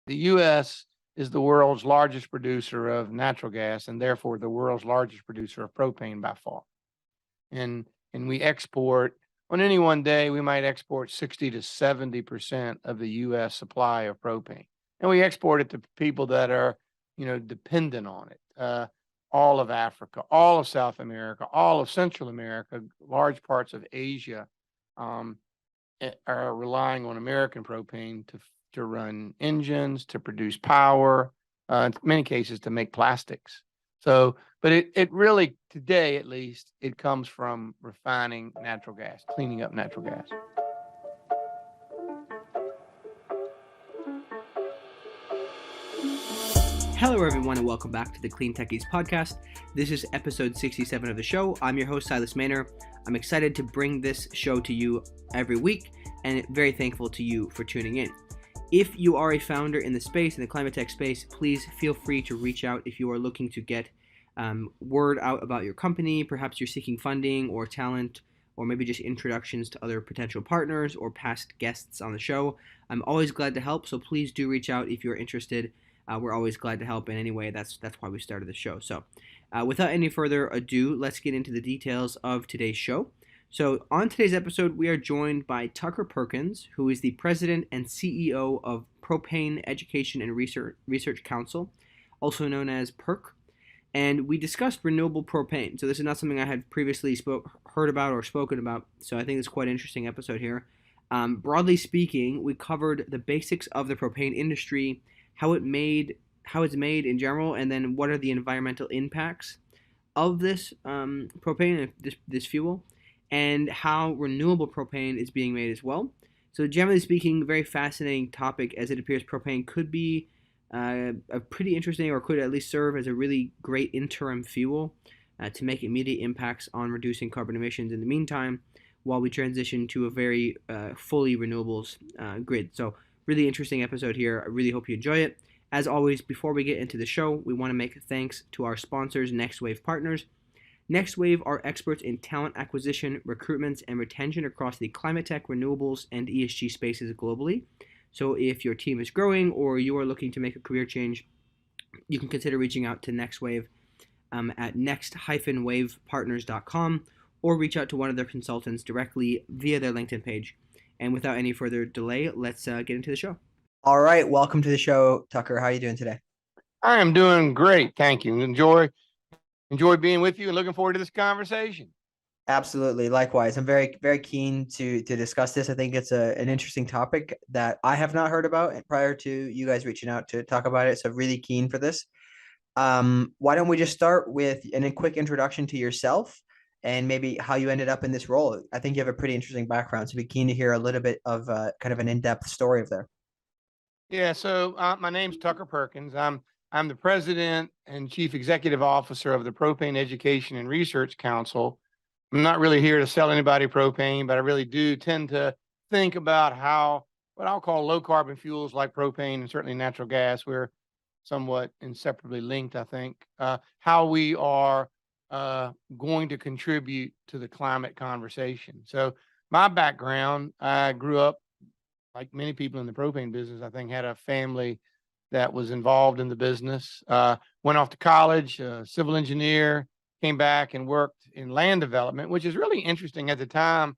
the U.S. is the world's largest producer of natural gas and therefore the world's largest producer of propane by far. And we export, on any one day, we might export 60 to 70% of the U.S. supply of propane. And we export it to people that are, dependent on it. All of Africa, all of South America, all of Central America, large parts of Asia are relying on American propane to run engines, to produce power, in many cases to make plastics. So, but it really, today at least, it comes from refining natural gas, cleaning up natural gas. Hello, everyone, and welcome back to the CleanTechies Podcast. This is episode 67 of the show. I'm your host, Silas Maynor. I'm excited to bring this show to you every week, and very thankful to you for tuning in. If you are a founder in the space, in the climate tech space, please feel free to reach out if you are looking to get word out about your company. Perhaps you're seeking funding or talent, or maybe just introductions to other potential partners or past guests on the show. I'm always glad to help, so please do reach out if you're interested. We're always glad to help in any way. That's why we started the show. So without any further ado, let's get into the details of today's show. So on today's episode, we are joined by Tucker Perkins, who is the president and CEO of Propane Education and Research Council, also known as PERC. And we discussed renewable propane. So this is not something I had previously heard about or spoken about. So I think it's quite an interesting episode here. Broadly speaking, we covered the basics of the propane industry, how it's made in general, and then what are the environmental impacts of this propane, this fuel, and how renewable propane is being made as well. So generally speaking, very fascinating topic, as it appears propane could be a pretty interesting, or could at least serve as a really great interim fuel to make immediate impacts on reducing carbon emissions in the meantime, while we transition to a very fully renewables grid. So really interesting episode here. I really hope you enjoy it. As always, before we get into the show, we want to make thanks to our sponsors, NextWave Partners. NextWave are experts in talent acquisition, recruitment, and retention across the climate tech, renewables, and ESG spaces globally. So if your team is growing or you are looking to make a career change, you can consider reaching out to NextWave at next-wavepartners.com or reach out to one of their consultants directly via their LinkedIn page. And without any further delay, let's get into the show. All right. Welcome to the show, Tucker. How are you doing today? I am doing great. Thank you. Enjoy being with you and looking forward to this conversation. Absolutely. Likewise. I'm very, very keen to discuss this. I think it's an interesting topic that I have not heard about prior to you guys reaching out to talk about it. So really keen for this. Why don't we just start with a quick introduction to yourself and maybe how you ended up in this role. I think you have a pretty interesting background, so be keen to hear a little bit of kind of an in-depth story of there. Yeah, so my name's Tucker Perkins. I'm the president and chief executive officer of the Propane Education and Research Council. I'm not really here to sell anybody propane, but I really do tend to think about how what I'll call low carbon fuels like propane and certainly natural gas, we're somewhat inseparably linked, I think, how we are going to contribute to the climate conversation. So my background, I grew up, like many people in the propane business, I think, had a family that was involved in the business. Went off to college, civil engineer, came back and worked in land development, which is really interesting at the time.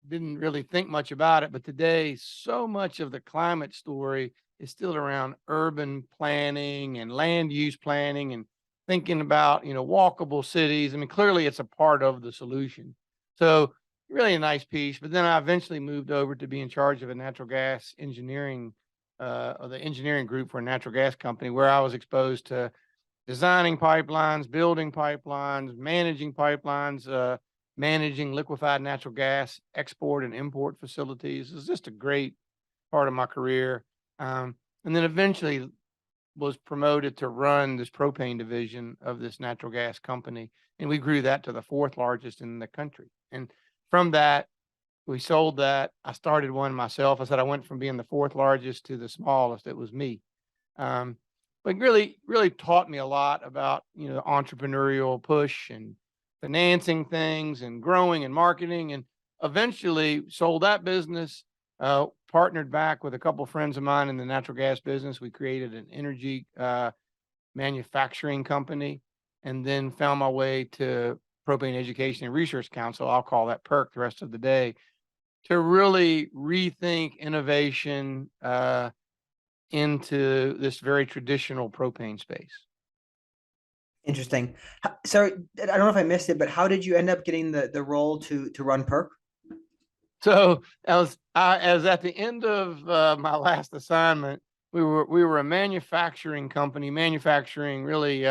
Didn't really think much about it, but today so much of the climate story is still around urban planning and land use planning and thinking about, walkable cities. I mean, clearly it's a part of the solution. So really a nice piece. But then I eventually moved over to be in charge of a natural gas engineering, or the engineering group for a natural gas company, where I was exposed to designing pipelines, building pipelines, managing liquefied natural gas export and import facilities. It was just a great part of my career. And then eventually was promoted to run this propane division of this natural gas company. And we grew that to the fourth largest in the country. And from that, we sold that. I started one myself. I said I went from being the fourth largest to the smallest. It was me. But really taught me a lot about, the entrepreneurial push and financing things and growing and marketing, and eventually sold that business partnered back with a couple of friends of mine in the natural gas business. We created an energy manufacturing company, and then found my way to Propane Education and Research Council. I'll call that PERC the rest of the day, to really rethink innovation into this very traditional propane space. Interesting. Sorry, I don't know if I missed it, but how did you end up getting the role to run PERC? So as at the end of my last assignment, we were a manufacturing company, manufacturing really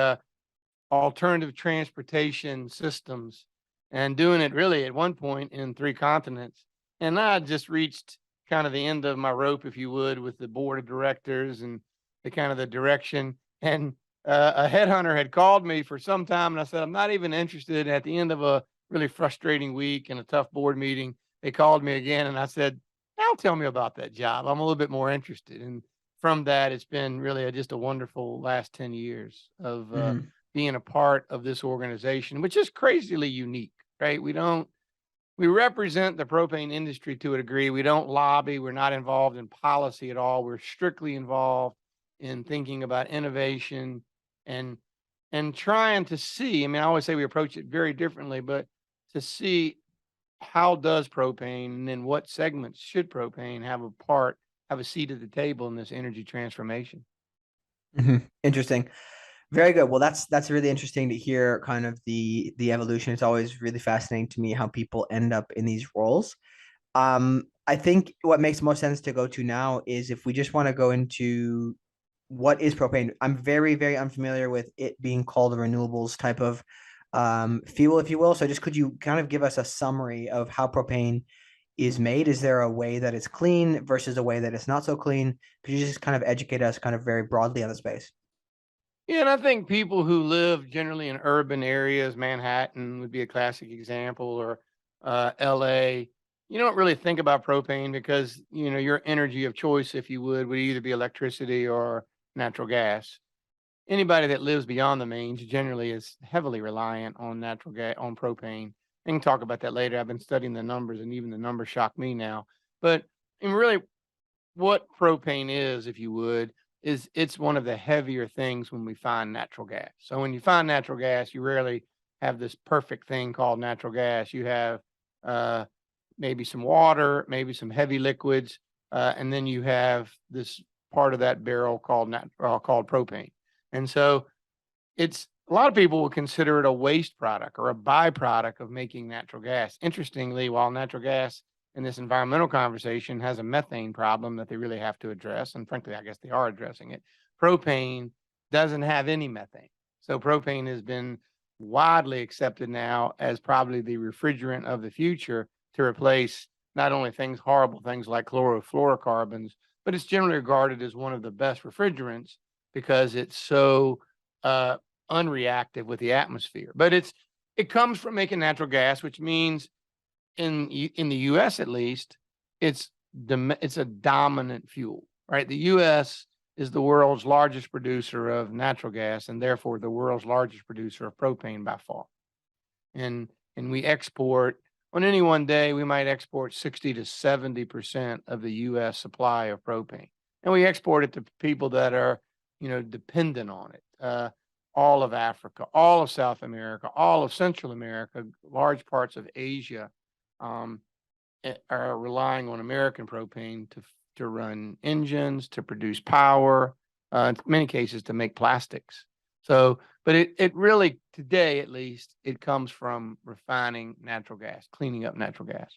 alternative transportation systems, and doing it really at one point in 3 continents. And I just reached kind of the end of my rope, if you would, with the board of directors and the kind of the direction. And a headhunter had called me for some time, and I said, I'm not even interested. At the end of a really frustrating week and a tough board meeting, they called me again, and I said, now tell me about that job. I'm a little bit more interested. And from that, it's been really just a wonderful last 10 years of being a part of this organization, which is crazily unique, right? We represent the propane industry to a degree. We don't lobby. We're not involved in policy at all. We're strictly involved in thinking about innovation and trying to see, I mean, I always say we approach it very differently, but to see how does propane, and then what segments should propane have a seat at the table in this energy transformation. Interesting. Very good. Well, that's really interesting to hear kind of the evolution. It's always really fascinating to me how people end up in these roles. I think what makes most sense to go to now is if we just want to go into what is propane. I'm very, very unfamiliar with it being called a renewables type of fuel, if you will. So just could you kind of give us a summary of how propane is made? Is there a way that it's clean versus a way that it's not so clean? Could you just kind of educate us kind of very broadly on the space? Yeah, and I think people who live generally in urban areas, Manhattan would be a classic example, or LA, you don't really think about propane because, your energy of choice, if you would either be electricity or natural gas. Anybody that lives beyond the mains generally is heavily reliant on natural gas, on propane. I can talk about that later. I've been studying the numbers, and even the numbers shock me now. But and really, what propane is, if you would, is it's one of the heavier things when we find natural gas. So when you find natural gas, you rarely have this perfect thing called natural gas. You have uh, maybe some water, maybe some heavy liquids, and then you have this part of that barrel called called propane. And so it's a lot of people will consider it a waste product or a byproduct of making natural gas. Interestingly, while natural gas in this environmental conversation has a methane problem that they really have to address, and frankly, I guess they are addressing it, propane doesn't have any methane. So propane has been widely accepted now as probably the refrigerant of the future to replace not only horrible things like chlorofluorocarbons, but it's generally regarded as one of the best refrigerants because it's so unreactive with the atmosphere. But it comes from making natural gas, which means in the U.S. at least, it's a dominant fuel, right? The U.S. is the world's largest producer of natural gas, and therefore the world's largest producer of propane by far. And we export, on any one day, we might export 60 to 70% of the U.S. supply of propane, and we export it to people that are dependent on it. All of Africa, all of South America, all of Central America, large parts of Asia are relying on American propane to run engines, to produce power, in many cases to make plastics. So, but it really, today at least, it comes from refining natural gas, cleaning up natural gas.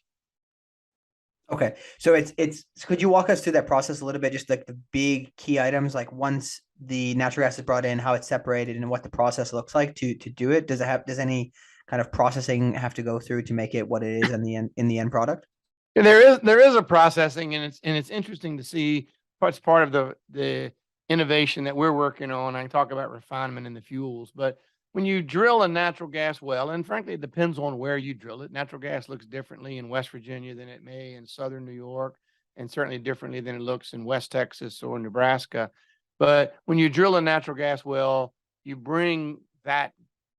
Okay. So could you walk us through that process a little bit? Just like the big key items, like once the natural gas is brought in, how it's separated and what the process looks like to do it. Does any kind of processing have to go through to make it what it is in the end product? Yeah, there is a processing, and it's interesting to see what's part of the innovation that we're working on. I talk about refinement in the fuels, but when you drill a natural gas well, and frankly, it depends on where you drill it. Natural gas looks differently in West Virginia than it may in Southern New York, and certainly differently than it looks in West Texas or Nebraska. But when you drill a natural gas well, you bring that,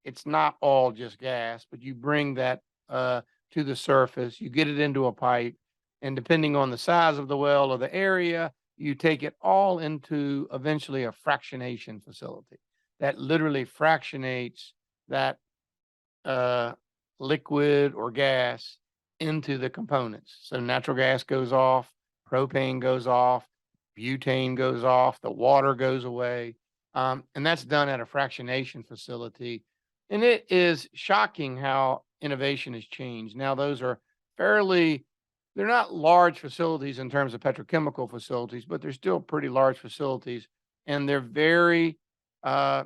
it's not all just gas, but you bring that to the surface, you get it into a pipe, And depending on the size of the well or the area, you take it all into eventually a fractionation facility that literally fractionates that liquid or gas into the components. So natural gas goes off, propane goes off, butane goes off, the water goes away. And that's done at a fractionation facility. And it is shocking how innovation has changed. Now, those are they're not large facilities in terms of petrochemical facilities, but they're still pretty large facilities. And they're uh,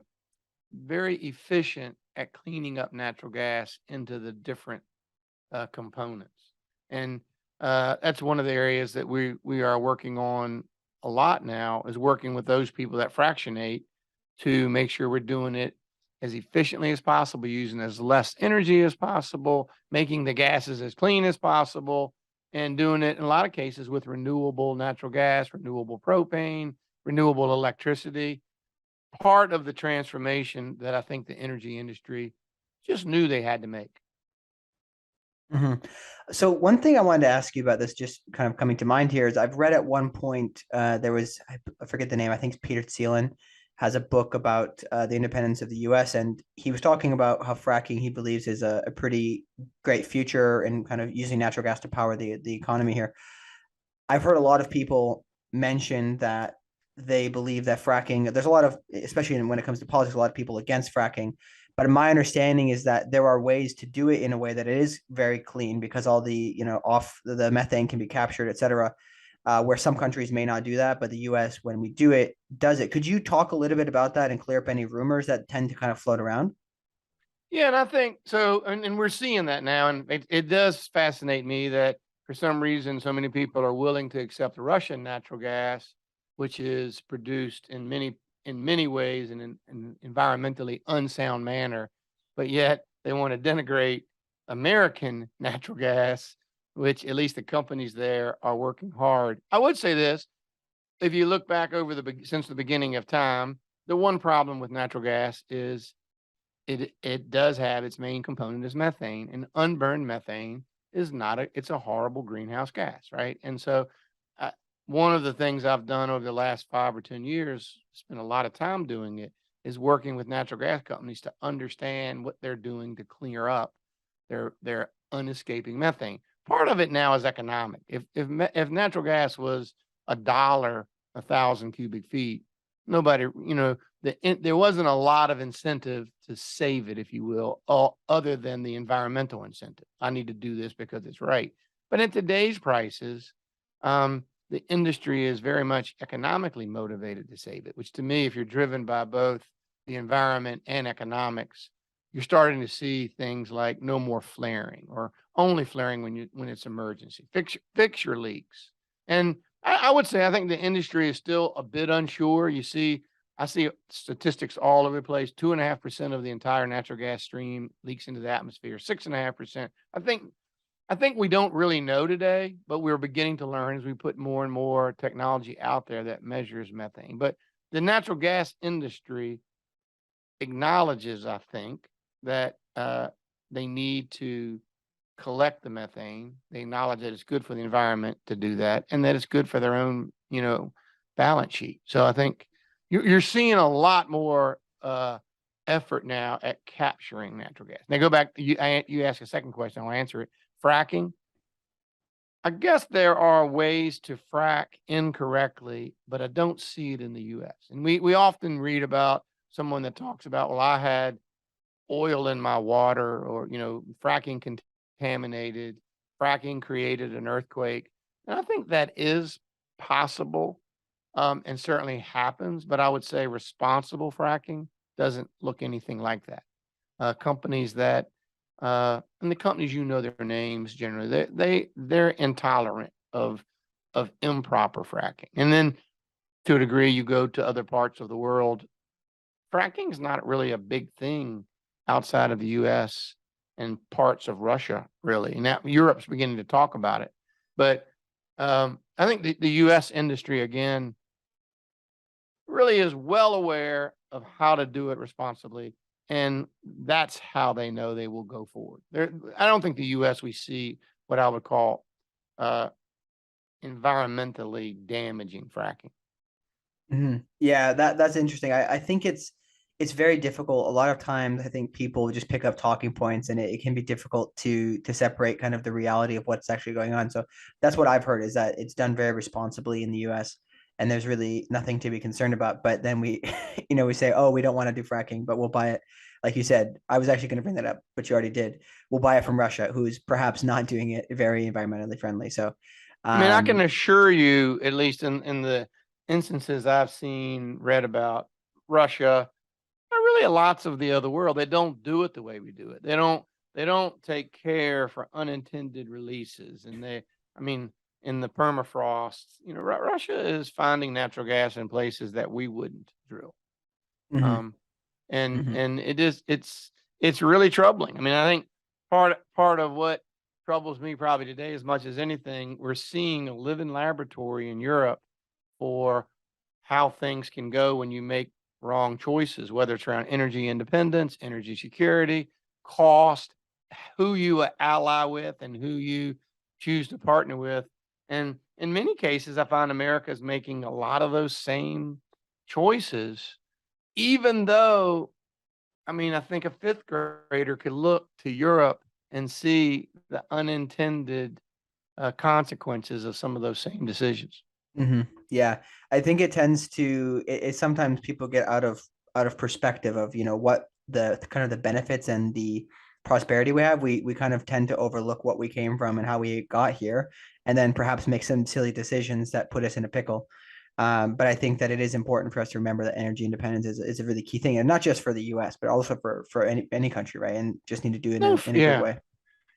very efficient at cleaning up natural gas into the different components. And that's one of the areas that we are working on a lot now, is working with those people that fractionate to make sure we're doing it as efficiently as possible, using as less energy as possible, making the gases as clean as possible, and doing it in a lot of cases with renewable natural gas, renewable propane, renewable electricity. Part of the transformation that I think the energy industry just knew they had to make. hmm So one thing I wanted to ask you about this, just kind of coming to mind here, is I've read at one point there was, I forget the name, I think it's Peter Thielen has a book about the independence of the U.S. and he was talking about how fracking he believes is a pretty great future in kind of using natural gas to power the economy here. I've heard a lot of people mention that they believe that fracking, there's a lot of, especially when it comes to politics, a lot of people against fracking. But my understanding is that there are ways to do it in a way that it is very clean because all the, off the methane can be captured, et cetera, where some countries may not do that. But the US, when we do it, does it. Could you talk a little bit about that and clear up any rumors that tend to kind of float around? Yeah, and I think so, and we're seeing that now, and it does fascinate me that for some reason so many people are willing to accept Russian natural gas, which is produced in many ways in an environmentally unsound manner, but yet they want to denigrate American natural gas, which at least the companies there are working hard. I would say this: if you look back since the beginning of time, the one problem with natural gas is it does have its main component is methane, and unburned methane is not it's a horrible greenhouse gas, right? And so uh, one of the things I've done over the last 5 or 10 years, spent a lot of time doing it, is working with natural gas companies to understand what they're doing to clear up their unescaping methane. Part of it now is economic. If natural gas was $1 1,000 cubic feet, nobody, there wasn't a lot of incentive to save it, if you will, other than the environmental incentive. I need to do this because it's right. But at today's prices, the industry is very much economically motivated to save it, which to me, if you're driven by both the environment and economics, you're starting to see things like no more flaring, or only flaring when it's emergency. Fix your leaks. And I would say I think the industry is still a bit unsure. I see statistics all over the place. 2.5% of the entire natural gas stream leaks into the atmosphere. 6.5%. I think we don't really know today, but we're beginning to learn as we put more and more technology out there that measures methane. But the natural gas industry acknowledges, I think, that they need to collect the methane. They acknowledge that it's good for the environment to do that, and that it's good for their own, balance sheet. So I think you're seeing a lot more effort now at capturing natural gas. Now go back. You asked a second question. I'll answer it. Fracking. I guess there are ways to frack incorrectly, but I don't see it in the U.S. And we often read about someone that talks about, well, I had oil in my water, or fracking contaminated, fracking created an earthquake. And I think that is possible, and certainly happens, but I would say responsible fracking doesn't look anything like that. Companies that and the companies, their names generally, they're intolerant of improper fracking. And then to a degree, you go to other parts of the world, fracking is not really a big thing outside of the U.S. and parts of Russia, really. And now Europe's beginning to talk about it. But I think the U.S. industry, again, really is well aware of how to do it responsibly. And that's how they know they will go forward. I don't think the U.S. we see what I would call environmentally damaging fracking. Yeah, that's interesting. I think it's very difficult. A lot of times I think people just pick up talking points and it can be difficult to separate kind of the reality of what's actually going on. So that's what I've heard, is that it's done very responsibly in the US and there's really nothing to be concerned about. But then we, we say, oh, we don't want to do fracking, but we'll buy it. Like you said, I was actually going to bring that up, but you already did. We'll buy it from Russia, who's perhaps not doing it very environmentally friendly. So, I mean, I can assure you, at least in the instances I've seen, read about Russia, or really lots of the other world, they don't do it the way we do it. They don't take care for unintended releases. And in the permafrost, Russia is finding natural gas in places that we wouldn't drill. Mhm. And it's really troubling. I mean, I think part of what troubles me probably today as much as anything, we're seeing a living laboratory in Europe for how things can go when you make wrong choices, whether it's around energy independence, energy security, cost, who you ally with and who you choose to partner with. And in many cases, I find America is making a lot of those same choices, even though, I think a fifth grader could look to Europe and see the unintended consequences of some of those same decisions. Yeah, I think it tends to sometimes people get out of perspective of what the kind of the benefits and the prosperity we have. We kind of tend to overlook what we came from and how we got here, and then perhaps make some silly decisions that put us in a pickle. But I think that it is important for us to remember that energy independence is a really key thing, and not just for the U.S., but also for any country, right? And just need to do it in a good way.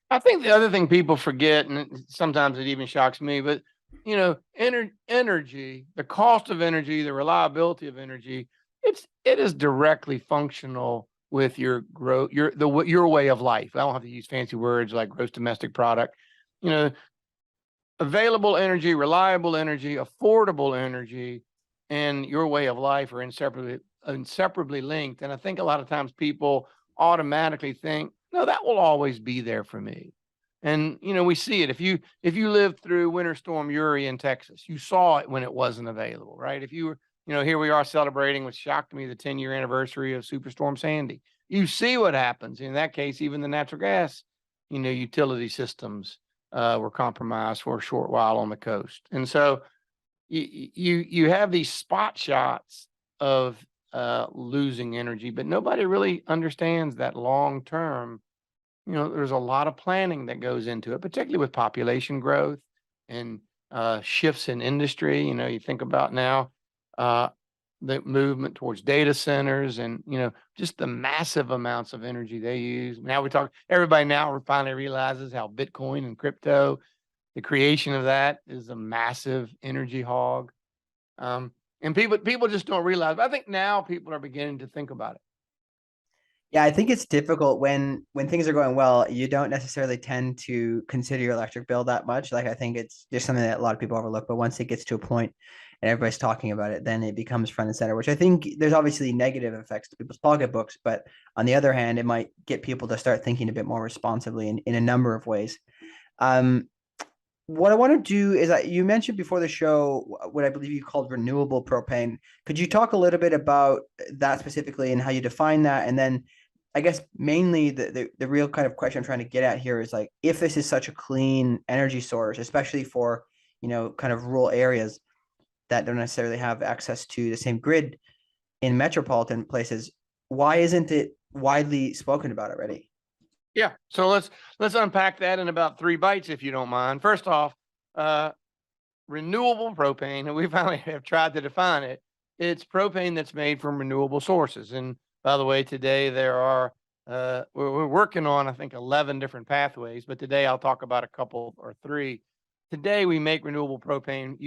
I think the other thing people forget, and sometimes it even shocks me, but energy, the cost of energy, the reliability of energy, it is directly functional with your growth, your way of life. I don't have to use fancy words like gross domestic product. Available energy, reliable energy, affordable energy, and your way of life are inseparably linked. And I think a lot of times people automatically think, no, that will always be there for me. And we see it. If you lived through Winter Storm Uri in Texas, you saw it when it wasn't available, right? If you were, here we are celebrating, which shocked me, the 10-year anniversary of Superstorm Sandy. You see what happens. In that case, even the natural gas, utility systems were compromised for a short while on the coast. And so you have these spot shots of losing energy, but nobody really understands that long term. There's a lot of planning that goes into it, particularly with population growth and shifts in industry. You think about now the movement towards data centers and, just the massive amounts of energy they use. Now everybody now finally realizes how Bitcoin and crypto, the creation of that is a massive energy hog. And people just don't realize, but I think now people are beginning to think about it. Yeah, I think it's difficult when things are going well, you don't necessarily tend to consider your electric bill that much. Like, I think it's just something that a lot of people overlook, but once it gets to a point and everybody's talking about it, then it becomes front and center, which I think there's obviously negative effects to people's pocketbooks, but on the other hand, it might get people to start thinking a bit more responsibly in a number of ways. What I want to do is, you mentioned before the show what I believe you called renewable propane. Could you talk a little bit about that specifically and how you define that? And then I guess mainly the real kind of question I'm trying to get at here is, like, if this is such a clean energy source, especially for, kind of rural areas that don't necessarily have access to the same grid in metropolitan places, why isn't it widely spoken about already? Yeah. So let's unpack that in about 3 bites, if you don't mind. First off, renewable propane, and we finally have tried to define it. It's propane that's made from renewable sources. And by the way, today there are, we're working on, I think, 11 different pathways, but today I'll talk about a couple or 3. Today we make renewable propane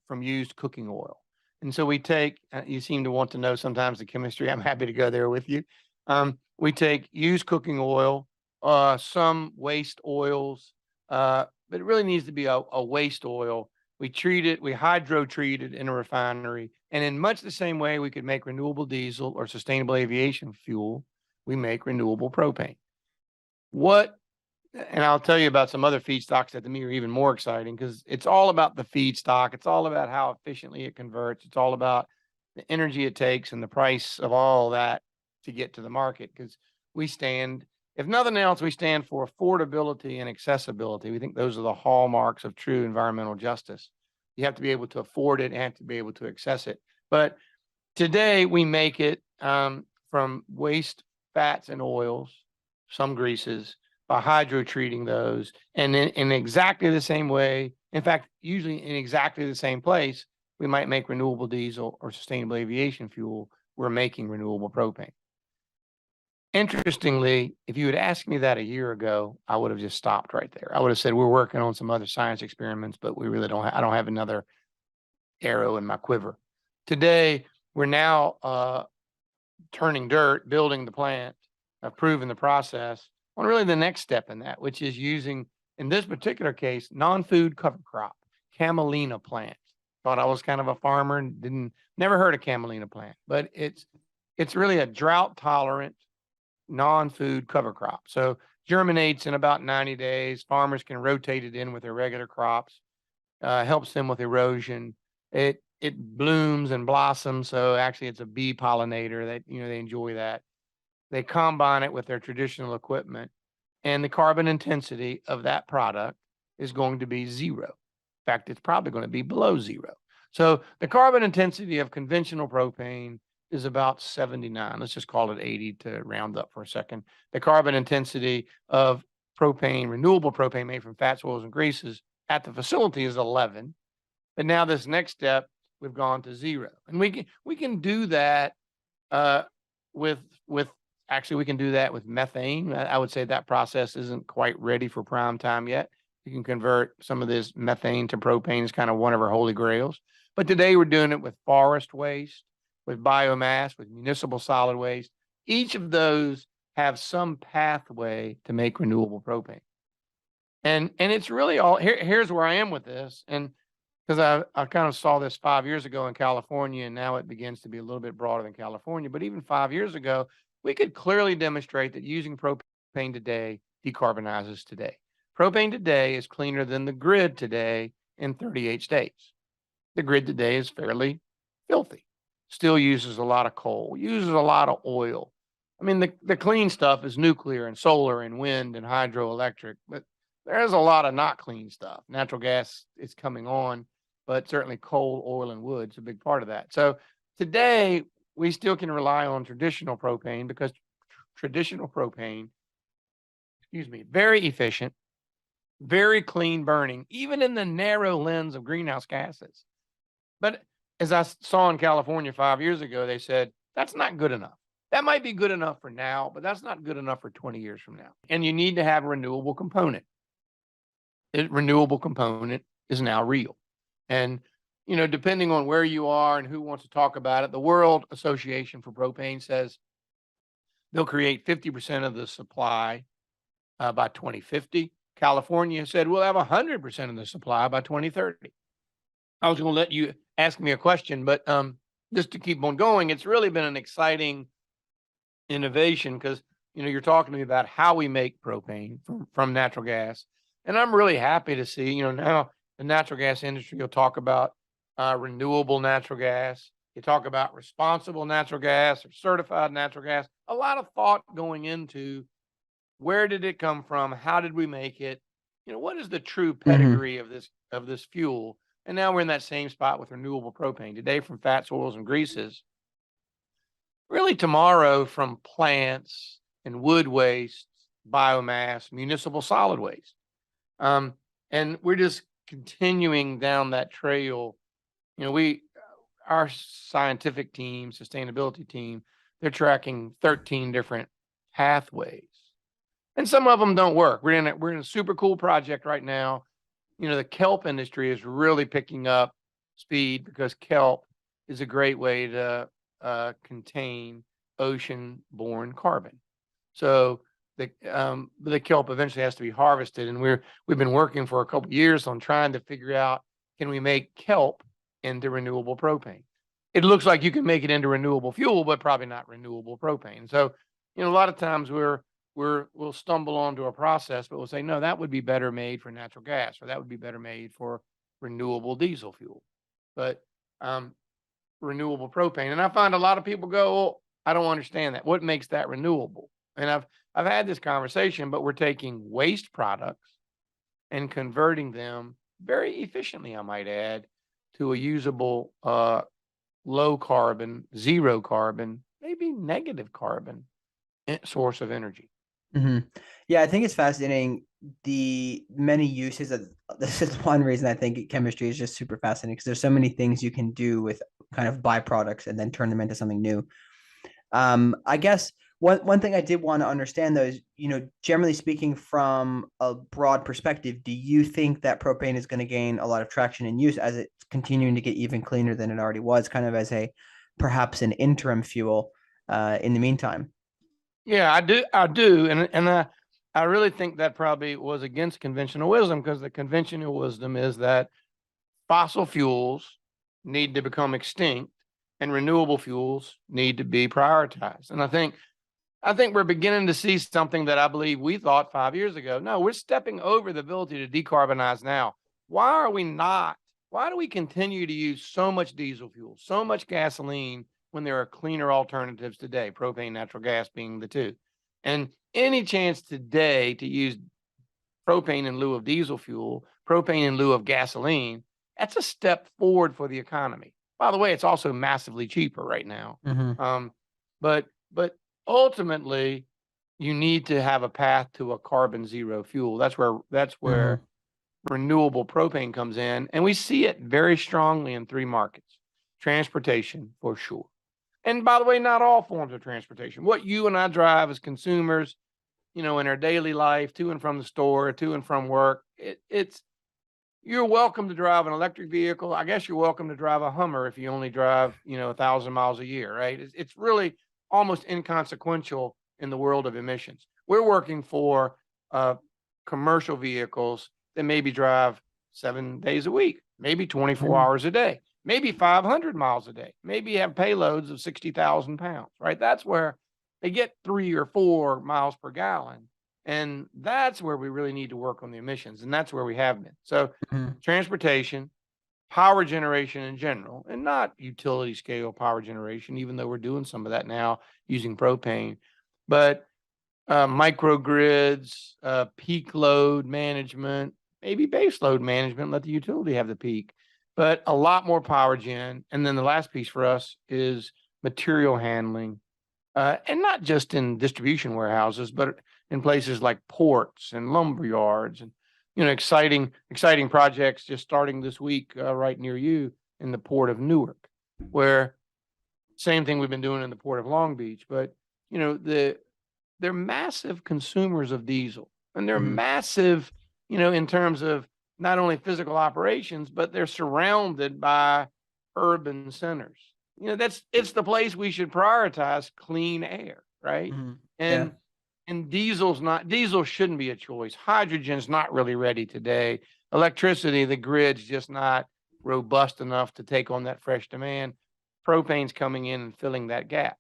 from used cooking oil. And so we take, you seem to want to know sometimes the chemistry. I'm happy to go there with you. We take used cooking oil, some waste oils, but it really needs to be a waste oil. We treat it, we hydro treat it in a refinery. And in much the same way we could make renewable diesel or sustainable aviation fuel, we make renewable propane. And I'll tell you about some other feedstocks that to me are even more exciting, because it's all about the feedstock. It's all about how efficiently it converts. It's all about the energy it takes and the price of all that to get to the market. Because we stand, if nothing else, we stand for affordability and accessibility. We think those are the hallmarks of true environmental justice. You have to be able to afford it and have to be able to access it. But today we make it from waste fats and oils, some greases, by hydro treating those, and then in exactly the same way, in fact, usually in exactly the same place, we might make renewable diesel or sustainable aviation fuel. We're making renewable propane. Interestingly, if you had asked me that a year ago, I would have just stopped right there. I would have said, we're working on some other science experiments, but we really I don't have another arrow in my quiver. Today, we're now turning dirt, building the plant, proving the process on really the next step in that, which is using, in this particular case, non-food cover crop, camelina plant. Thought I was kind of a farmer and never heard of camelina plant, but it's really a drought tolerant non-food cover crop. So germinates in about 90 days. Farmers can rotate it in with their regular crops, helps them with erosion. It blooms and blossoms. So actually it's a bee pollinator that, they enjoy that. They combine it with their traditional equipment, and the carbon intensity of that product is going to be zero. In fact, it's probably going to be below zero. So the carbon intensity of conventional propane is about 79. Let's just call it 80 to round up for a second. The carbon intensity of propane, renewable propane made from fats, oils, and greases at the facility is 11. But now this next step, we've gone to zero. And we can do that with actually, we can do that with methane. I would say that process isn't quite ready for prime time yet. You can convert some of this methane to propane. Is kind of one of our holy grails. But today we're doing it with forest waste, with biomass, with municipal solid waste. Each of those have some pathway to make renewable propane. And it's really all, here's where I am with this. And because I kind of saw this 5 years ago in California, and now it begins to be a little bit broader than California. But even 5 years ago, we could clearly demonstrate that using propane today decarbonizes today. Propane today is cleaner than the grid today in 38 states. The grid today is fairly filthy. Still uses a lot of coal, uses a lot of oil. I mean, the clean stuff is nuclear and solar and wind and hydroelectric, but there's a lot of not clean stuff. Natural gas is coming on, but certainly coal, oil, and wood is a big part of that. So today, we still can rely on traditional propane because traditional propane, very efficient, very clean burning, even in the narrow lens of greenhouse gases. But as I saw in California 5 years ago, they said, that's not good enough. That might be good enough for now, but that's not good enough for 20 years from now. And you need to have a renewable component. Renewable component is now real. And depending on where you are and who wants to talk about it, the World Association for Propane says they'll create 50% of the supply by 2050. California said we'll have 100% of the supply by 2030. I was going to let you ask me a question, but just to keep on going, it's really been an exciting innovation because, you're talking to me about how we make propane from natural gas. And I'm really happy to see, now the natural gas industry will talk about renewable natural gas. You talk about responsible natural gas or certified natural gas. A lot of thought going into where did it come from? How did we make it? What is the true pedigree of this fuel? And now we're in that same spot with renewable propane today from fats, oils, and greases. Really tomorrow from plants and wood waste, biomass, municipal solid waste. And we're just continuing down that trail. Our scientific team, sustainability team, they're tracking 13 different pathways. And some of them don't work. We're in a super cool project right now. The kelp industry is really picking up speed because kelp is a great way to contain ocean-borne carbon. So the kelp eventually has to be harvested, and we've been working for a couple of years on trying to figure out, can we make kelp into renewable propane? It looks like you can make it into renewable fuel, but probably not renewable propane. So, a lot of times we're we'll stumble onto a process, but we'll say, no, that would be better made for natural gas, or that would be better made for renewable diesel fuel. But renewable propane. And I find a lot of people go, well, I don't understand that. What makes that renewable? And I've had this conversation, but we're taking waste products and converting them very efficiently, I might add, to a usable low carbon, zero carbon, maybe negative carbon source of energy. Yeah, I think it's fascinating the many uses of this. Is one reason I think chemistry is just super fascinating, because there's so many things you can do with kind of byproducts and then turn them into something new. I guess one thing I did want to understand though is, generally speaking, from a broad perspective, do you think that propane is going to gain a lot of traction in use as it's continuing to get even cleaner than it already was, kind of as perhaps an interim fuel in the meantime? Yeah, I do. And I really think that probably was against conventional wisdom, because the conventional wisdom is that fossil fuels need to become extinct and renewable fuels need to be prioritized. And I think we're beginning to see something that I believe we thought 5 years ago. No, we're stepping over the ability to decarbonize now. Why do we continue to use so much diesel fuel, so much gasoline, when there are cleaner alternatives today, propane, natural gas being the two? And any chance today to use propane in lieu of diesel fuel, propane in lieu of gasoline, that's a step forward for the economy. By the way, it's also massively cheaper right now. But ultimately, you need to have a path to a carbon zero fuel. That's where renewable propane comes in. And we see it very strongly in three markets. Transportation, for sure. And by the way, not all forms of transportation. What you and I drive as consumers, in our daily life, to and from the store, to and from work, you're welcome to drive an electric vehicle. I guess you're welcome to drive a Hummer if you only drive, 1,000 miles a year, right? It's really almost inconsequential in the world of emissions. We're working for commercial vehicles that maybe drive 7 days a week, maybe 24 hours a day, maybe 500 miles a day, maybe have payloads of 60,000 pounds, right? That's where they get 3 or 4 miles per gallon. And that's where we really need to work on the emissions. And that's where we have been. So transportation, power generation in general, and not utility scale power generation, even though we're doing some of that now using propane, but microgrids, peak load management, maybe base load management, let the utility have the peak, but a lot more power gen. And then the last piece for us is material handling, and not just in distribution warehouses, but in places like ports and lumber yards, and exciting projects just starting this week right near you in the port of Newark, where same thing we've been doing in the port of Long Beach. But they're massive consumers of diesel, and they're massive, in terms of not only physical operations, but they're surrounded by urban centers. It's the place we should prioritize clean air, right? And diesel shouldn't be a choice. Hydrogen's not really ready today. Electricity, the grid's just not robust enough to take on that fresh demand. Propane's coming in and filling that gap.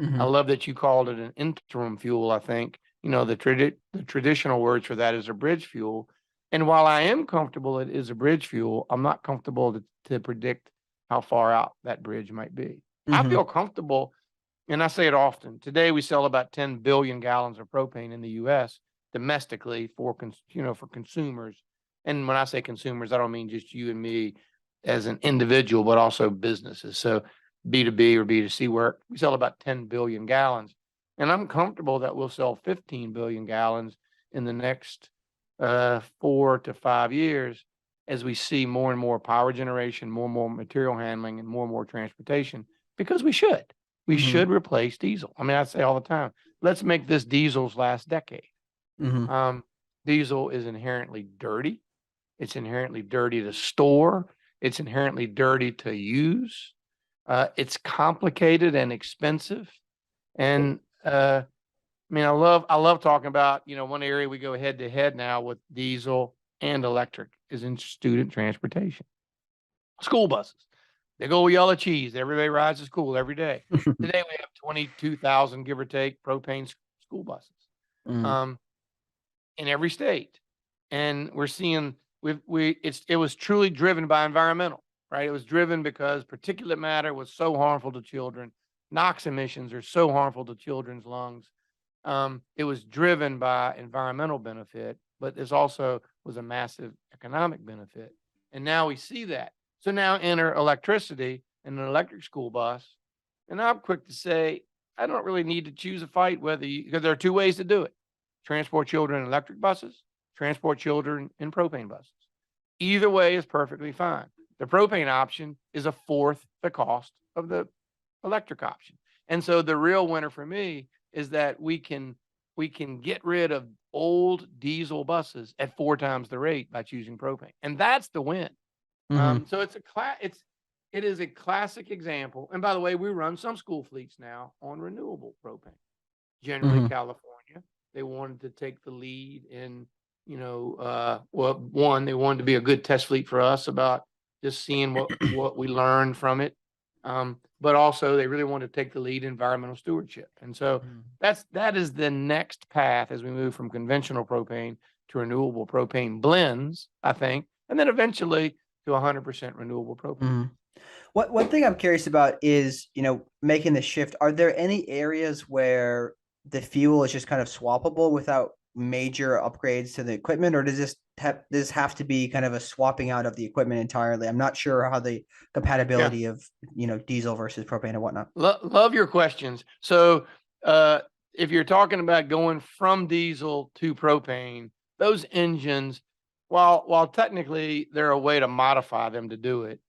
I love that you called it an interim fuel. I think, the traditional words for that is a bridge fuel. And while I am comfortable it is a bridge fuel, I'm not comfortable to predict how far out that bridge might be. I feel comfortable, and I say it often. Today, we sell about 10 billion gallons of propane in the U.S. domestically for consumers. And when I say consumers, I don't mean just you and me as an individual, but also businesses. So B2B or B2C work, we sell about 10 billion gallons. And I'm comfortable that we'll sell 15 billion gallons in the next 4 to 5 years, as we see more and more power generation, more and more material handling, and more transportation, because we should. We should replace diesel. I mean, I say all the time, let's make this diesel's last decade. Diesel is inherently dirty. It's inherently dirty to store. It's inherently dirty to use. It's complicated and expensive. And I love talking about, one area we go head to head now with diesel and electric is in student transportation. School buses. Big old yellow cheese. Everybody rides to school every day. Today we have 22,000, give or take, propane school buses. in every state. And we're seeing it was truly driven by environmental, right? It was driven because particulate matter was so harmful to children. NOx emissions are so harmful to children's lungs. It was driven by environmental benefit, but this also was a massive economic benefit. And now we see that. So now enter electricity and an electric school bus. And I'm quick to say, I don't really need to choose a fight because there are two ways to do it. Transport children in electric buses, transport children in propane buses. Either way is perfectly fine. The propane option is a fourth the cost of the electric option. And so the real winner for me is that we can get rid of old diesel buses at 4 times the rate by choosing propane. And that's the win. So it is a classic example. And by the way, we run some school fleets now on renewable propane. Generally, California, they wanted to take the lead in, one, they wanted to be a good test fleet for us about just seeing what we learned from it. But also they really want to take the lead in environmental stewardship. And so that is the next path as we move from conventional propane to renewable propane blends, I think, and then eventually to 100% renewable propane. One thing I'm curious about is, making the shift. Are there any areas where the fuel is just kind of swappable without major upgrades to the equipment, or does this have to be kind of a swapping out of the equipment entirely? I'm not sure how the compatibility of diesel versus propane and whatnot. Love your questions. So if you're talking about going from diesel to propane, those engines, while technically they're a way to modify them to do it,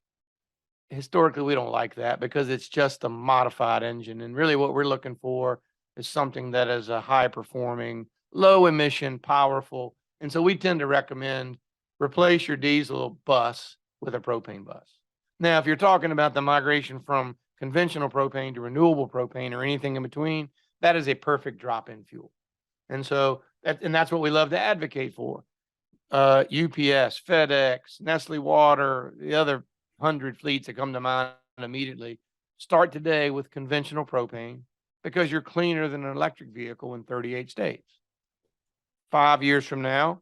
historically we don't like that because it's just a modified engine. And really what we're looking for is something that is a high performing, low emission, powerful. And so we tend to recommend replace your diesel bus with a propane bus. Now, if you're talking about the migration from conventional propane to renewable propane or anything in between, that is a perfect drop-in fuel. And so that's what we love to advocate for. UPS, FedEx, Nestle Water, the other 100 fleets that come to mind immediately, start today with conventional propane because you're cleaner than an electric vehicle in 38 states. 5 years from now,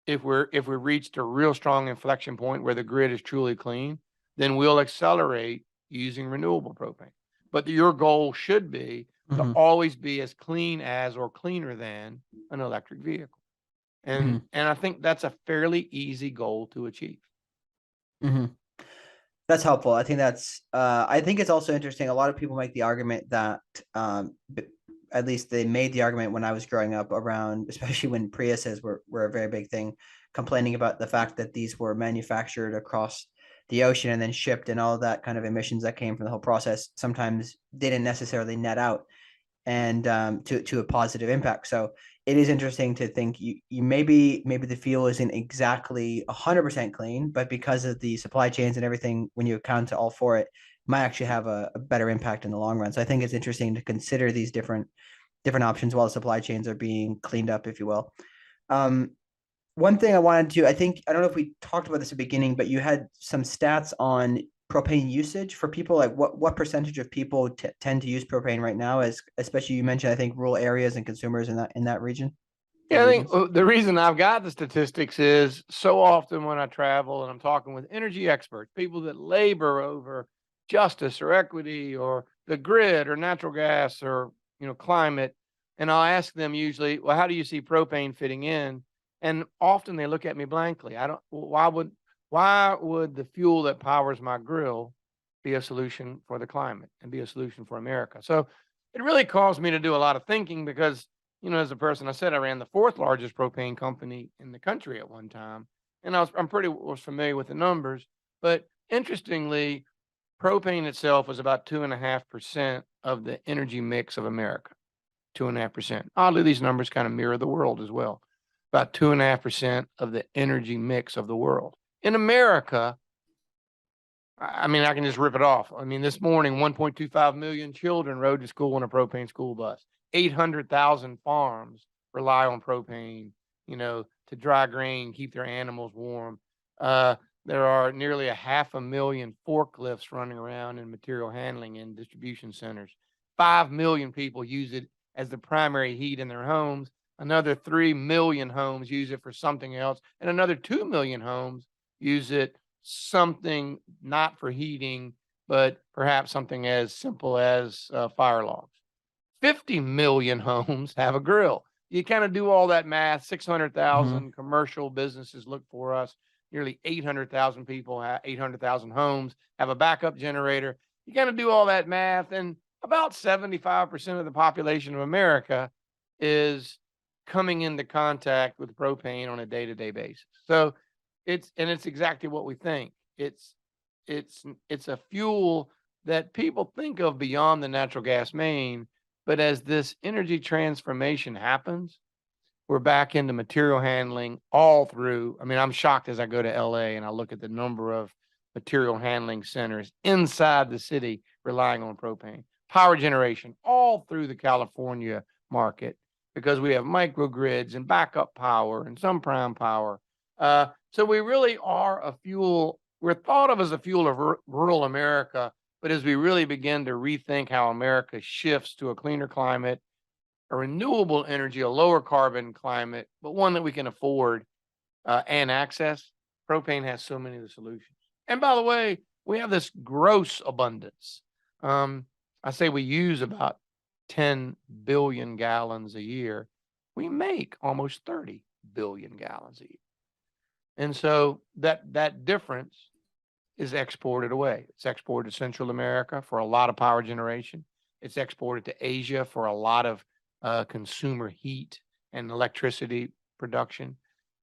if we reached a real strong inflection point where the grid is truly clean, then we'll accelerate using renewable propane. But your goal should be to always be as clean as or cleaner than an electric vehicle. And I think that's a fairly easy goal to achieve. That's helpful. I think I think it's also interesting. A lot of people make the argument that, at least they made the argument when I was growing up around, especially when Priuses were a very big thing, complaining about the fact that these were manufactured across the ocean and then shipped, and all that kind of emissions that came from the whole process sometimes didn't necessarily net out and to a positive impact. So it is interesting to think you maybe the fuel isn't exactly 100% clean, but because of the supply chains and everything, when you account to all for it, might actually have a better impact in the long run. So I think it's interesting to consider these different options while the supply chains are being cleaned up, if you will. One thing I wanted to, I don't know if we talked about this at the beginning, but you had some stats on propane usage for people. Like what percentage of people tend to use propane right now, especially you mentioned, I think, rural areas and consumers in that region? Yeah, I think the reason I've got the statistics is so often when I travel and I'm talking with energy experts, people that labor over justice or equity or the grid or natural gas or climate, and I'll ask them usually, well, how do you see propane fitting in? And often they look at me blankly. Why would the fuel that powers my grill be a solution for the climate and be a solution for America? So it really caused me to do a lot of thinking because, as a person, I said I ran the 4th largest propane company in the country at one time, and I'm pretty familiar with the numbers. But interestingly, propane itself was about 2.5% of the energy mix of America. 2.5%. Oddly, these numbers kind of mirror the world as well. About 2.5% of the energy mix of the world. In America, I can just rip it off. This morning, 1.25 million children rode to school on a propane school bus. 800,000 farms rely on propane, to dry grain, keep their animals warm. There are nearly 500,000 forklifts running around in material handling and distribution centers. 5 million people use it as the primary heat in their homes. another 3 million homes use it for something else, and another 2 million homes use it something not for heating, but perhaps something as simple as fire logs. 50 million homes have a grill. You kind of do all that math, 600,000 commercial businesses look for us. Nearly 800,000 people, 800,000 homes have a backup generator. You kind of do all that math, and about 75% of the population of America is coming into contact with propane on a day-to-day basis. So it's exactly what we think. It's a fuel that people think of beyond the natural gas main, but as this energy transformation happens, we're back into material handling all through. I mean, I'm shocked as I go to LA and I look at the number of material handling centers inside the city relying on propane. Power generation all through the California market, because we have microgrids and backup power and some prime power. So we really are a fuel. We're thought of as a fuel of rural America, but as we really begin to rethink how America shifts to a cleaner climate, a renewable energy, a lower carbon climate, but one that we can afford and access, propane has so many of the solutions. And by the way, we have this gross abundance. I say we use about 10 billion gallons a year. We make almost 30 billion gallons a year. And so that difference is exported away. It's exported to Central America for a lot of power generation. It's exported to Asia for a lot of consumer heat and electricity production.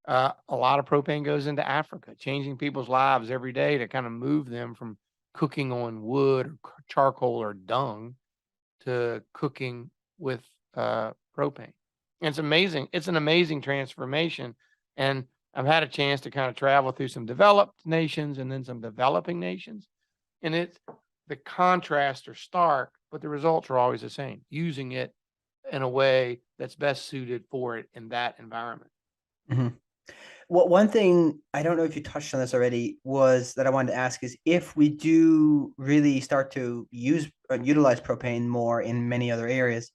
A lot of propane goes into Africa, changing people's lives every day to kind of move them from cooking on wood or charcoal or dung to cooking with propane. And it's amazing. It's an amazing transformation. And I've had a chance to kind of travel through some developed nations and then some developing nations. And the contrasts are stark, but the results are always the same, using it in a way that's best suited for it in that environment. Well, one thing, I don't know if you touched on this already, was that I wanted to ask is if we do really start to utilize propane more in many other areas,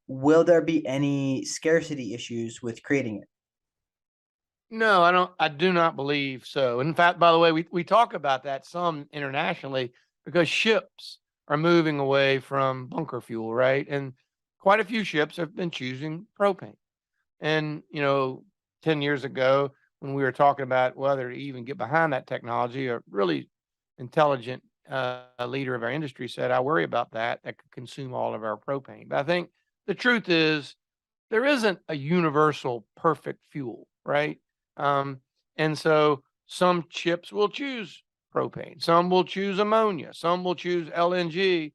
will there be any scarcity issues with creating it? No, I do not believe so. In fact, by the way, we talk about that some internationally because ships are moving away from bunker fuel, right? And quite a few ships have been choosing propane. And, 10 years ago, when we were talking about whether to even get behind that technology, a really intelligent leader of our industry said, I worry about that could consume all of our propane. But I think the truth is there isn't a universal perfect fuel, right? And so some ships will choose propane, some will choose ammonia, some will choose LNG.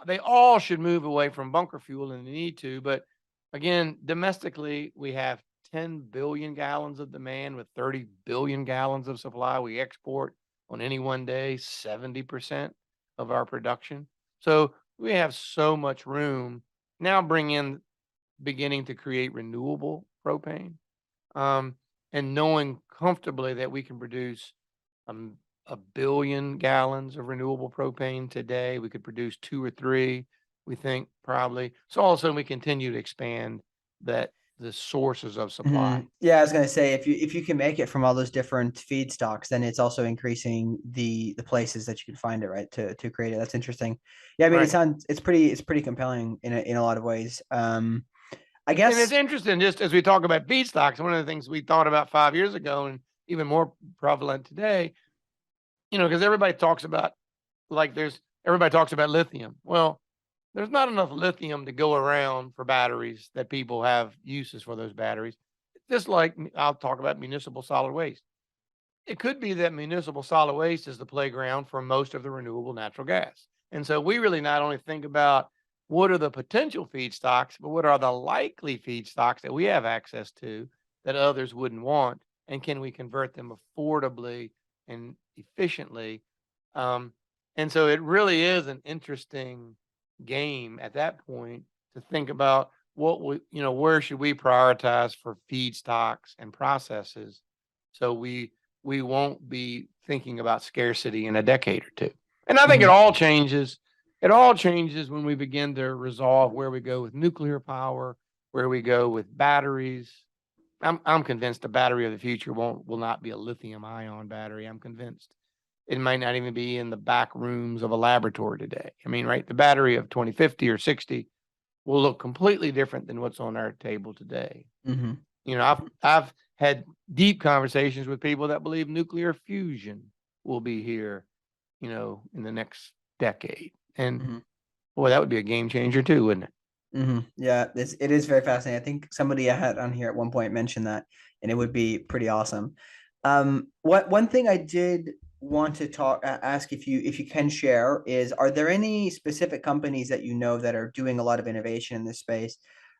They all should move away from bunker fuel, and they need to. But again, domestically, we have 10 billion gallons of demand with 30 billion gallons of supply. We export on any one day 70% of our production. So we have so much room. Now beginning to create renewable propane, and knowing comfortably that we can produce 1 billion gallons of renewable propane today. We could produce 2 or 3, we think, probably. So all of a sudden we continue to expand the sources of supply. Yeah, I was going to say, if you can make it from all those different feedstocks, then it's also increasing the places that you can find it, right, to create it. That's interesting. Yeah, I mean, Right. it's pretty compelling in a lot of ways. I guess, and it's interesting, just as we talk about feedstocks, one of the things we thought about 5 years ago and even more prevalent today, because everybody talks about lithium. Well, there's not enough lithium to go around for batteries that people have uses for those batteries. Just like I'll talk about municipal solid waste. It could be that municipal solid waste is the playground for most of the renewable natural gas. And so we really not only think about what are the potential feedstocks, but what are the likely feedstocks that we have access to that others wouldn't want, and can we convert them affordably and efficiently? And so it really is an interesting game at that point to think about where should we prioritize for feedstocks and processes, so we won't be thinking about scarcity in a decade or two. And I think it all changes. It all changes when we begin to resolve where we go with nuclear power, where we go with batteries. I'm convinced the battery of the future will not be a lithium ion battery. I'm convinced it might not even be in the back rooms of a laboratory today. I mean, right, the battery of 2050 or 60 will look completely different than what's on our table today. Mm-hmm. You know, I've had deep conversations with people that believe nuclear fusion will be here, you know, in the next decade. And boy, that would be a game changer too, wouldn't it? Yeah, it is very fascinating. I think somebody I had on here at one point mentioned that, and it would be pretty awesome. One thing I did want to ask if you can share is, are there any specific companies that you know that are doing a lot of innovation in this space,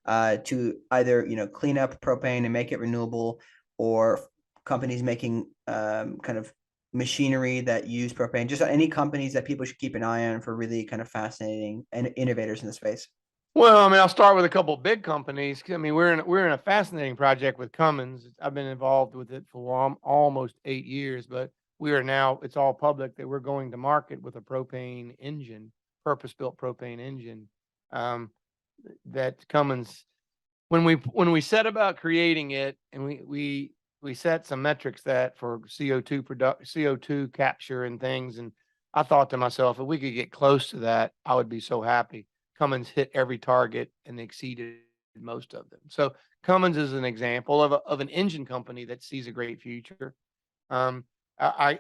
to either clean up propane and make it renewable, or companies making kind of machinery that use propane? Just any companies that people should keep an eye on for really kind of fascinating and innovators in the space. Well, I mean, I'll start with a couple of big companies. I mean, we're in a fascinating project with Cummins. I've been involved with it for almost 8 years, but we are now, it's all public that we're going to market with a propane engine, purpose-built propane engine. That Cummins, when we set about creating it, and we set some metrics that for CO2 capture and things, and I thought to myself, if we could get close to that, I would be so happy. Cummins hit every target and exceeded most of them. So Cummins is an example of an engine company that sees a great future. I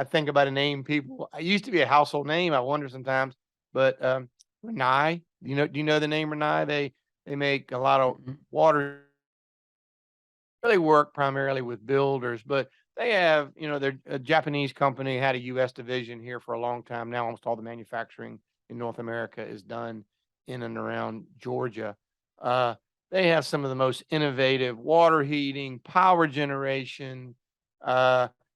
think about a name people. I used to be a household name. I wonder sometimes, but Renai. Do you know the name Renai? They make a lot of water. They work primarily with builders, but they have, they're a Japanese company, had a U.S. division here for a long time. Now almost all the manufacturing in North America is done in and around Georgia. They have some of the most innovative water heating, power generation,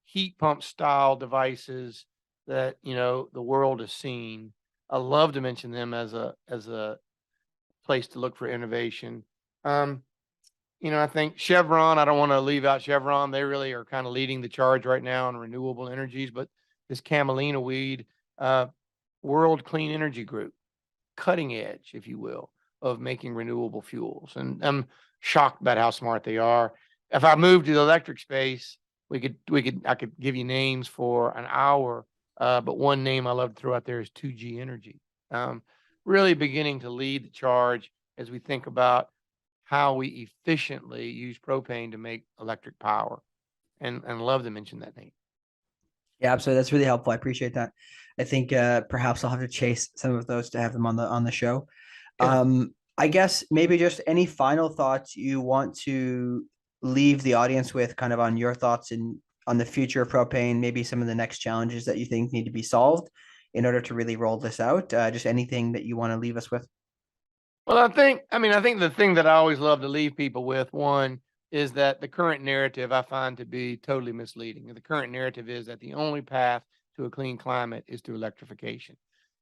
heat pump style devices that, the world has seen. I love to mention them as a place to look for innovation. I think Chevron, I don't want to leave out Chevron. They really are kind of leading the charge right now on renewable energies, but this camelina weed, World Clean Energy Group, cutting edge, if you will, of making renewable fuels. And I'm shocked about how smart they are. If I move to the electric space, I could give you names for an hour. But one name I love to throw out there is 2G Energy. Really beginning to lead the charge as we think about how we efficiently use propane to make electric power. And love to mention that name. Yeah, absolutely. That's really helpful. I appreciate that. I think perhaps I'll have to chase some of those to have them on the show. Yeah. I guess maybe just any final thoughts you want to leave the audience with, kind of on your thoughts on the future of propane, maybe some of the next challenges that you think need to be solved in order to really roll this out. Just anything that you want to leave us with. Well, I think the thing that I always love to leave people with, one, is that the current narrative I find to be totally misleading. The current narrative is that the only path to a clean climate is through electrification.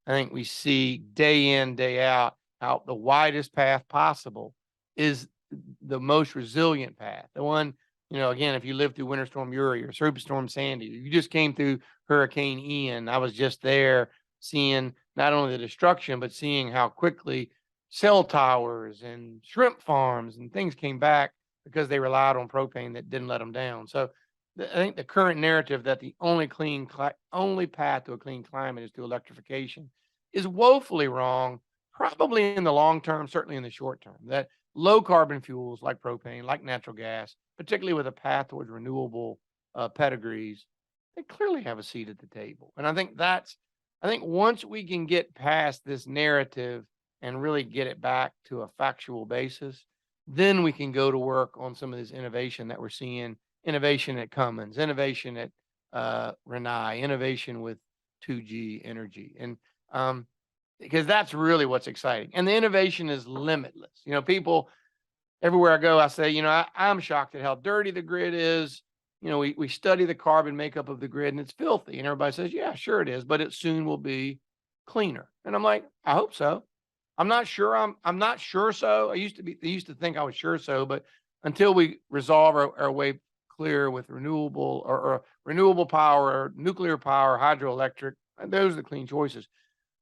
I think we see day in, day out, how the widest path possible is the most resilient path. The one, again, if you lived through Winter Storm Uri or Superstorm Sandy, you just came through Hurricane Ian. I was just there seeing not only the destruction, but seeing how quickly cell towers and shrimp farms and things came back because they relied on propane that didn't let them down. So I think the current narrative that the only path to a clean climate is through electrification is woefully wrong, probably in the long term, certainly in the short term. That low carbon fuels like propane, like natural gas, particularly with a path towards renewable pedigrees, they clearly have a seat at the table. And I think once we can get past this narrative and really get it back to a factual basis, then we can go to work on some of this innovation that we're seeing, innovation at Cummins, innovation at Renai, innovation with 2G Energy. And because that's really what's exciting. And the innovation is limitless. People, everywhere I go, I say, I'm shocked at how dirty the grid is. We study the carbon makeup of the grid and it's filthy. And everybody says, yeah, sure it is, but it soon will be cleaner. And I'm like, I hope so. I'm not sure. I'm not sure. So I used to think I was sure. So, but until we resolve our way clear with renewable or renewable power, or nuclear power, hydroelectric, those are the clean choices.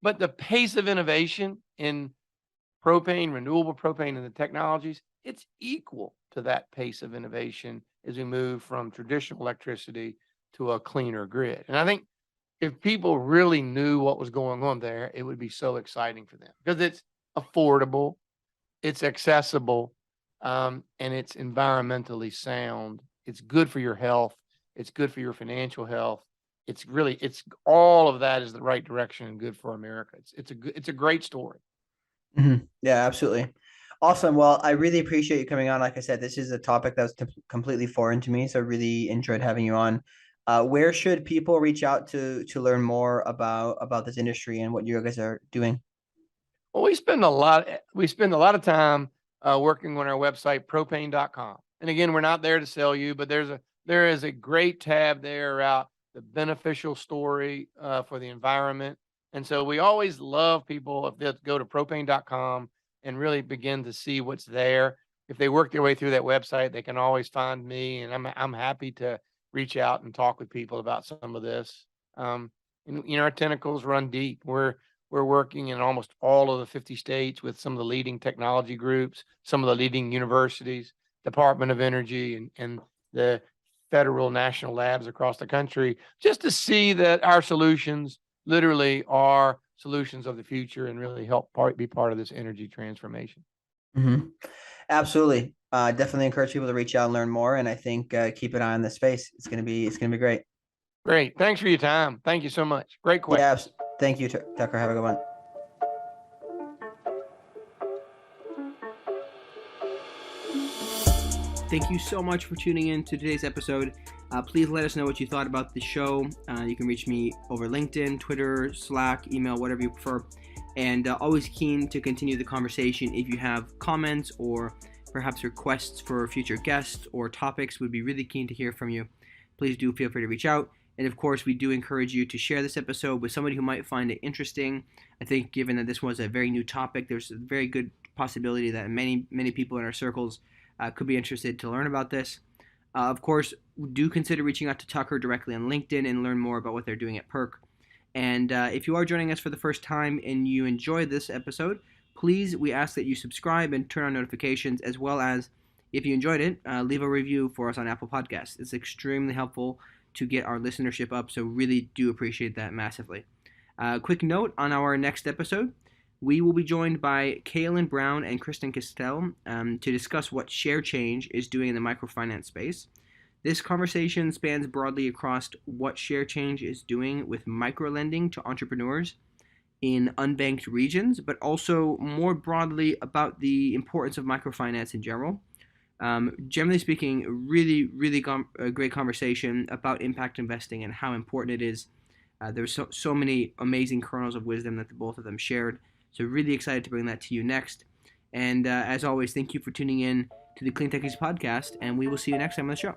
But the pace of innovation in propane, renewable propane, and the technologies, it's equal to that pace of innovation as we move from traditional electricity to a cleaner grid. And I think if people really knew what was going on there, it would be so exciting for them because it's affordable, it's accessible, and it's environmentally sound. It's good for your health. It's good for your financial health. It's all of that is the right direction and good for America. It's a great story. Yeah, absolutely. Awesome. Well, I really appreciate you coming on. Like I said, this is a topic that was completely foreign to me, so I really enjoyed having you on. Where should people reach out to learn more about this industry and what you guys are doing? Well, we spend a lot of time working on our website, propane.com. And again, we're not there to sell you, but there is a great tab there about the beneficial story for the environment. And so we always love people if they go to propane.com and really begin to see what's there. If they work their way through that website, they can always find me, and I'm happy to reach out and talk with people about some of this. And our tentacles run deep. We're working in almost all of the 50 states with some of the leading technology groups, some of the leading universities, Department of Energy, and the federal national labs across the country, just to see that our solutions literally are solutions of the future and really help be part of this energy transformation. Absolutely. Definitely encourage people to reach out and learn more. And I think keep an eye on this space. It's gonna be great. Great. Thanks for your time. Thank you so much. Great question. Yeah. Thank you, Tucker. Have a good one. Thank you so much for tuning in to today's episode. Please let us know what you thought about the show. You can reach me over LinkedIn, Twitter, Slack, email, whatever you prefer. And always keen to continue the conversation. If you have comments or perhaps requests for future guests or topics, we'd be really keen to hear from you. Please do feel free to reach out. And of course, we do encourage you to share this episode with somebody who might find it interesting. I think given that this was a very new topic, there's a very good possibility that many people in our circles could be interested to learn about this. Of course, do consider reaching out to Tucker directly on LinkedIn and learn more about what they're doing at PERC. And if you are joining us for the first time and you enjoyed this episode, please, we ask that you subscribe and turn on notifications, as well as, if you enjoyed it, leave a review for us on Apple Podcasts. It's extremely helpful to get our listenership up, so really do appreciate that massively. Quick note on our next episode. We will be joined by Kaylin Brown and Kristen Castell to discuss what Share Change is doing in the microfinance space. This conversation spans broadly across what Share Change is doing with microlending to entrepreneurs in unbanked regions, but also more broadly about the importance of microfinance in general. Generally speaking, really a great conversation about impact investing and how important it is. There's so many amazing kernels of wisdom that the both of them shared. So really excited to bring that to you next. And as always, thank you for tuning in to the CleanTechies Podcast, and we will see you next time on the show.